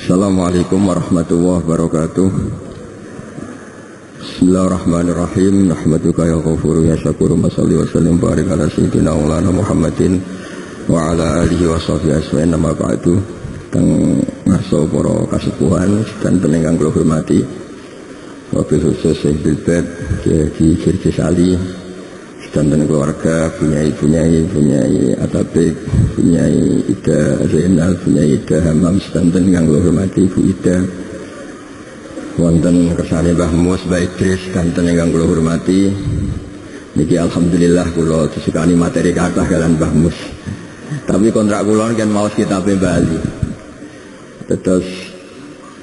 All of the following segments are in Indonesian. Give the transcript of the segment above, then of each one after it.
Assalamualaikum warahmatullahi wabarakatuh. Bismillahirrahmanirrahim. Nahmaduka ya ghafuru ya syakuru wa salli wa sallim barik ala sayyidina maulana Muhammadin wa ala alihi wa sahbihi ajmain. Nama ba'du. Teng ngarsa para kasepuhan dan peningkang kula hormati. Wabil khusus Syekh Bilbad Kiai Firdaus Ali dan keluarga, punyai Atabik, punyai Ida Zainal, punyai Ida Hamam, dan yang kula hormati Ibu Ida, wonten kersane Mbah Mus, Mbah Idris, dan yang kula hormati. Niki alhamdulillah kula disukani materi kathah kalian Mbah Mus. Tapi kontrak kula kan maos kitab Bali. Terus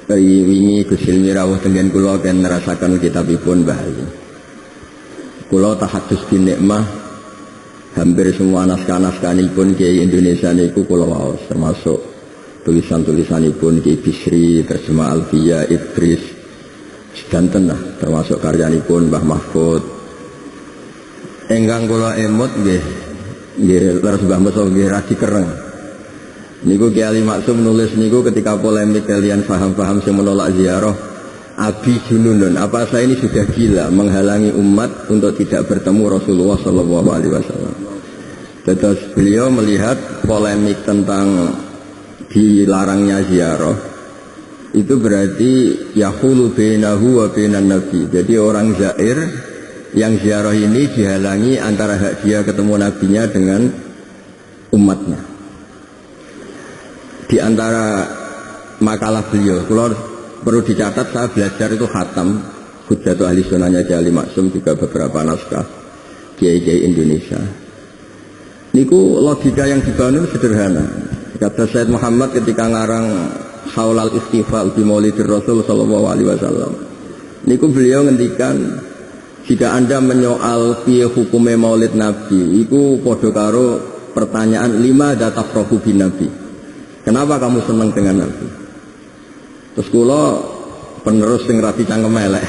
wingi Gus Ilmi rawuh tengen kula kan nerasakan kitabipun Bali. Kula tahadus bin nikmah hampir semua naskah-naskahipun Kiai Indonesia niku kula waos, termasuk tulisan-tulisanipun Kiai Bisri, terjemah Alfiyah, Idris, sedanten lah, termasuk karyanipun Mbah Mahfud. Enggang kula emut nggih leres Mbah Mus nggih radi kereng. Niku Kiai Ali Maksum nulis niku ketika polemik kalian paham-paham sing menolak ziarah. Abi jununun, apa saya ini sudah gila menghalangi umat untuk tidak bertemu Rasulullah SAW. Terus beliau melihat polemik tentang dilarangnya ziarah itu berarti yahulu bainahu wa bainan nabi. Jadi orang zair yang ziarah ini dihalangi antara hak dia ketemu nabinya dengan umatnya. Di antara makalah beliau, kalau perlu dicatat, saya belajar itu khatam Hujjatul Ahli Sunnahnya Kiai Ali Maksum, juga beberapa naskah Kiai-Kiai Indonesia. Niku logika yang dibangun sederhana. Kata Sayyid Muhammad ketika ngarang Haulal Istifal di Maulidir Rasul Sallallahu Alaihi Wasallam. Niku beliau ngendikan, jika anda menyoal piye hukume Maulid Nabi, iku podo karo pertanyaan lima datafrohu bin Nabi. Kenapa kamu senang dengan Nabi? Terus kula penerus sing rapi cangkem elek.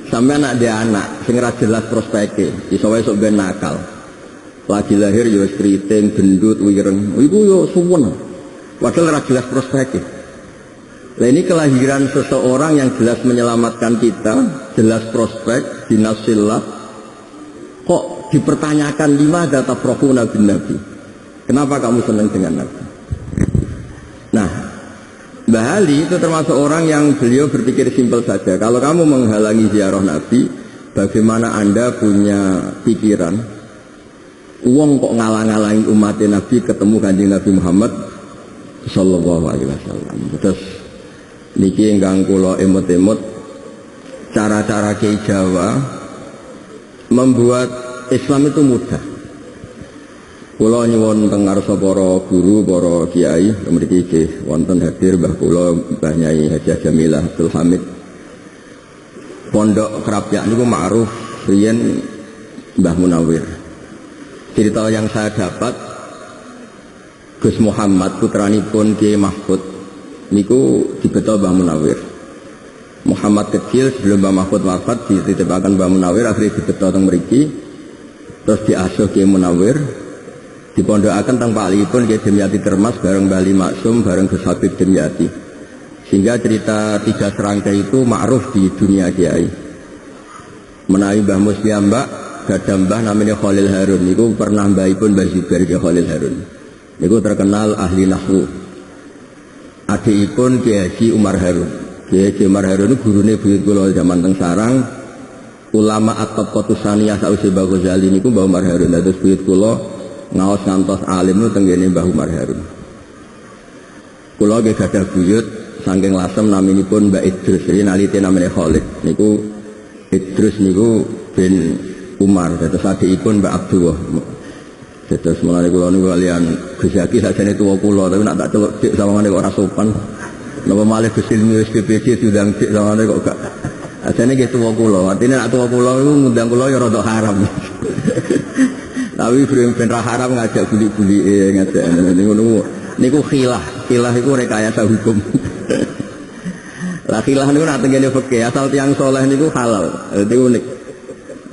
Sampai anak dia anak sing ra jelas prospeke, iso wae sok ben nakal. Lagi lahir ya wis kriting, gendut, wireng. Iku yo suwen. Padahal ra jelas prospeke. Lah ini kelahiran seseorang yang jelas menyelamatkan kita, jelas prospek, dinasillah. Kok dipertanyakan lima data profuna bin Nabi? Kenapa kamu senang dengan Nabi? Nah, Mbah Ali itu termasuk orang yang beliau berpikir simpel saja. Kalau kamu menghalangi ziarah Nabi, bagaimana anda punya pikiran uang kok ngalang-alangi umat Nabi ketemu Kanjeng Nabi Muhammad Sallallahu Alaihi Wasallam. Terus niki ingkang kula emut-emut cara-cara Kiai Jawa membuat Islam itu mudah. Kula nyuwun teng ngarsa para guru, para kiai, mriki wonten hadir Mbah kula Mbah Nyai Haji Jamilah Abdul Hamid. Pondok Krapyak niku ma'ruf riyen Mbah Munawir. Cerita yang saya dapat, Gus Muhammad putranipun Kiai Mahfud niku dibeto Mbah Munawir. Muhammad kecil sebelum Mbah Mahfud wafat dititipaken Mbah Munawir, akhirnya dibeto teng mriki. Terus diasuh Kiai Munawir. Dipondokaken teng palipun Kiai Demyati Termas bareng Bali Maksum bareng Gus Habib Demyati. Sehingga cerita tiga serangkai itu ma'ruf di dunia kiai. Menawi Mbah Mus piyambak gadah mbah namanya Khalil Harun niku pernah mbahipun Mbah Zubair Kiai Khalil Harun. Niku terkenal ahli nahwu. Adikipun Kiai Haji Umar Harun. Kiai Haji Umar Harun niku gurune buyut kula zaman teng sarang. Ulama at-Tabaqatus Tsaniyah sausé Mbah Ghazali niku Mbah Umar Harun. Terus buyut kula ngaos ngantos alim itu tenggene Mbah Umar Harun. Kula nggih gadah buyut saking lasem naminipun Mbak Idrus, iki nalite namine Khalid. Niku Idrus niku bin Umar, terus adikipun Mbak Abdullah. Terus mulane kula niku kalian Gus Yaki sajane tuwa kula, tapi nak tak celuk dik sawangane kok ora sopan. Napa malih Gus Ilmi wis PPD diundang dik sawangane kok gak. Ajane nggih tuwa kula, artine nak tuwa kula niku ngundang kula ya rada haram. Tapi ben ra haram ngajak buli-buli ngajak niku khilah iku rekayasa hukum. Lah khilah niku nak tengene fikih asal tiyang saleh niku halal. Dadi unik.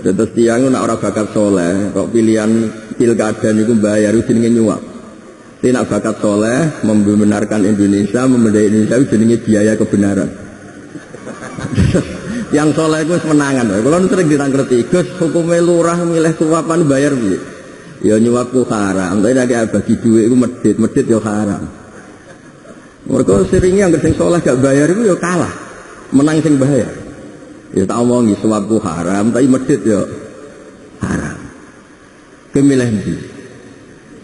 Terus tiyang nak ora bakat saleh, kok pilihan pilkada niku bayar jenenge nyuap. Tidak bakat soleh, membenarkan Indonesia, membendai Indonesia itu jenenge biaya kebenaran. Yang soleh itu menangan. Kalau sering ditangkreti, Gus hukumnya lurah milih suapan bayar piye? Ya nyuapku haram, tapi nek bagi duit itu medit ya haram. Mereka seringnya yang sing soleh gak bayar itu ya kalah, menang sing bayar. Ya tak omongi suapku haram, tapi medit ya haram. Kemilih ndi?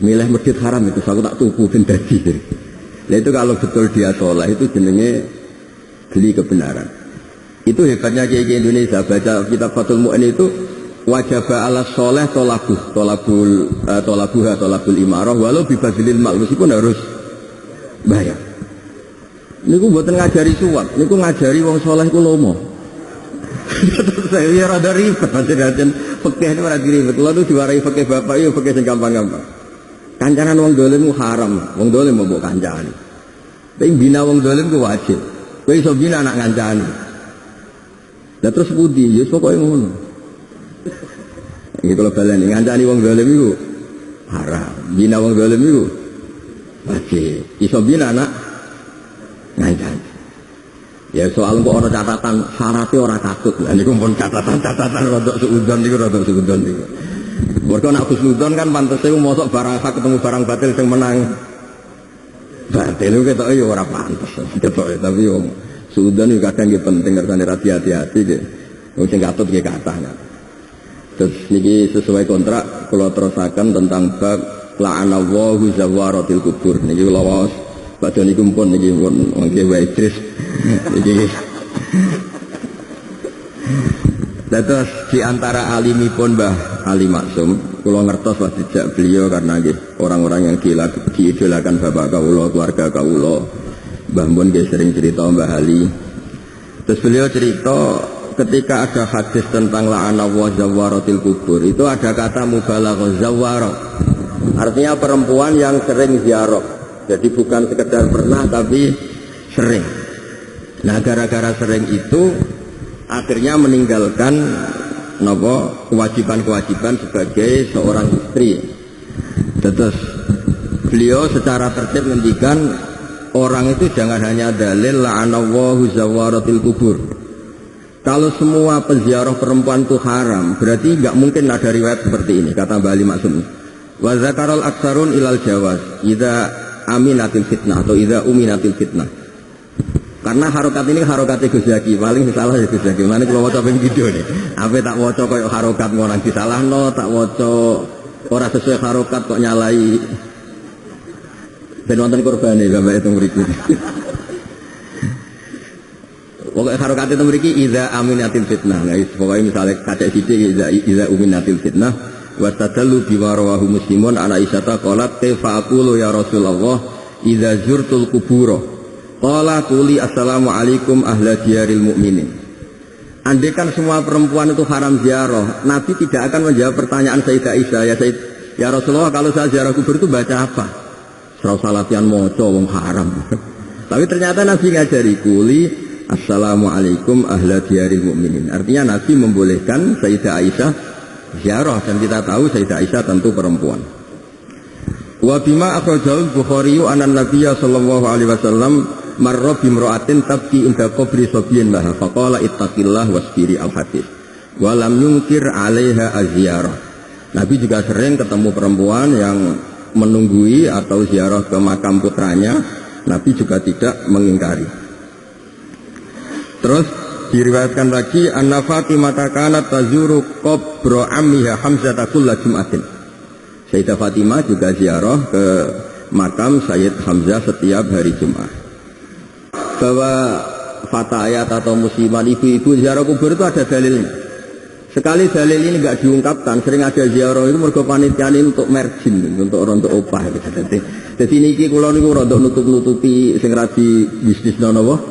Milih medit haram itu aku tak tuku ben dadi. Nah itu kalau betul dia soleh itu jenenge beli kebenaran. Itu hebatnya kiai Indonesia. Baca kitab Fathul Mu'in itu wajaba ala soleh tolabul imarah walau bibadilil mal, meskipun harus bayar. Niku mboten ngajari suap, niku ngajari wong soleh iku lomo. Saya ya rada ribet macam-macam fikih itu ora ribet. Lalu diwarai fikih bapak yo fikih sing gampang-gampang. Kancanan wong dolim ku haram, wong dolim mbok kancani. Tapi bina wong dolim ku wajib. Kowe iso bina anak kancani. Lah terus pundi? Ya pokoke ngono. Iki kalau baleni ngancani wong dolim iku haram. Bina wong dolim iku wajib. Iso bina anak ngancani. Ya soal kok ana catatan syaratnya ora katut. Lah niku pun catatan rodok suudon niku. Mereka nak khusnudon kan pantasnya mosok barang hak ketemu barang batil yang menang. Batil itu kita ya orang pantas. Tapi yang suudon itu kadang penting karena hati-hati gitu. Yang sing katut dia kata. Terus ini sesuai kontrak kalau terusakan tentang bab la'anallahu zawaratil kubur. Niki kula waos baca niku pun niki pun nggih wae Idris. Niki terus di antara alimipun Mbah Ali Maksum, kula ngertos wis dijak beliau karena nggih orang-orang yang diidolakan bapak kawula, keluarga kawula. Mbah Mun nggih sering cerita Mbah Ali. Terus beliau cerita ketika ada hadis tentang la'ana wa zawaratil kubur, itu ada kata mubalaghah zawara. Artinya perempuan yang sering ziarah. Jadi bukan sekedar pernah tapi sering. Nah, gara-gara sering itu akhirnya meninggalkan kewajiban-kewajiban sebagai seorang istri. Terus beliau secara tertib menghentikan orang itu jangan hanya dalil la'anallahu zawaratil kubur. Kalau semua peziarah perempuan itu haram, berarti nggak mungkin ada riwayat seperti ini, kata Mbah Ali Maksum. Wa zakarul aksarun ilal jawaz idza aminatil fitnah atau idza uminatil fitnah. Karena harokat ini harokatnya Gus Zaki, paling salah ya Gus Zaki. Mana kalau waca pengen video nih, apa tak waca kok harokat ngono disalah no, tak waca ora sesuai harokat kok nyalai. Ben wonten kurbane bapak itu mriki. Pokoke harokat itu mriki idza aminatil fitnah. Nah, pokoke misale kacek sithik idza uminatil fitnah wa tadallu biwarawahu muslimun ana isyata qalat fa aqulu ya Rasulullah idza zurtul kubura qala quli assalamualaikum ahla diyaril mu'minin. Andai kan semua perempuan itu haram ziarah, Nabi tidak akan menjawab pertanyaan Sayyidah Aisyah, ya Rasulullah kalau saya ziarah kubur itu baca apa? Serau salatian moco wong haram. Tapi ternyata Nabi ngajari quli assalamualaikum ahla diyaril mu'minin. Artinya Nabi membolehkan Sayyidah Aisyah ziarah, dan kita tahu Sayyidah Aisyah tentu perempuan. Wa bima akhrajahu Bukhari anan Nabiyya sallallahu alaihi wasallam marra bimra'atin tabki inda qabri sabiyyin laha faqala ittaqillah wasbiri al-hadis wa lam yunkir 'alaiha az-ziyarah. Nabi juga sering ketemu perempuan yang menunggui atau ziarah ke makam putranya, Nabi juga tidak mengingkari. Terus diriwayatkan lagi anna Fatimah kanat tazuru qabra ammiha Hamzah kulla jum'atin. Sayyidah Fatimah juga ziarah ke makam Sayyid Hamzah setiap hari Jumat. Bahwa fatayat atau musliman ibu-ibu ziarah kubur itu ada dalilnya. Sekali dalil ini nggak diungkapkan, sering ada ziarah itu mergo panitia ini untuk mergin, untuk orang untuk opah gitu. Jadi niki kula niku rada nutup-nutupi sing radi bisnis napa?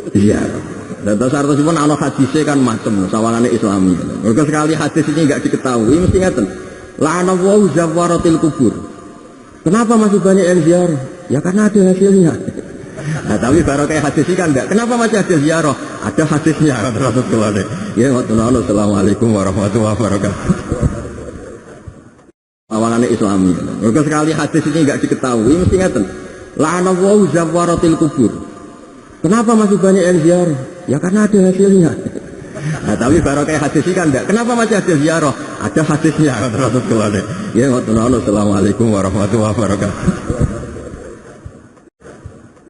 Ziarah. Dan terus ana hadise kan macam sawangane Islami. Mergo sekali hadis ini nggak diketahui mesti ngaten. La'anallahu zawaratil kubur. Kenapa masih banyak yang ziarah? Ya karena ada hasilnya. Nah, tapi baru kayak hadis ini kan enggak. Kenapa masih ada ziarah? Ada hadisnya. Ya, assalamualaikum warahmatullahi wabarakatuh. Awalane Islami. Maka sekali hadis ini enggak diketahui mesti ngaten. La'anallahu zawaratil kubur. Kenapa masih banyak yang ziarah? Ya karena ada hasilnya. Nah, tapi barokah hadis ini kan enggak. Kenapa masih ada ziarah? Ada hadisnya. Ya, assalamualaikum warahmatullahi wabarakatuh.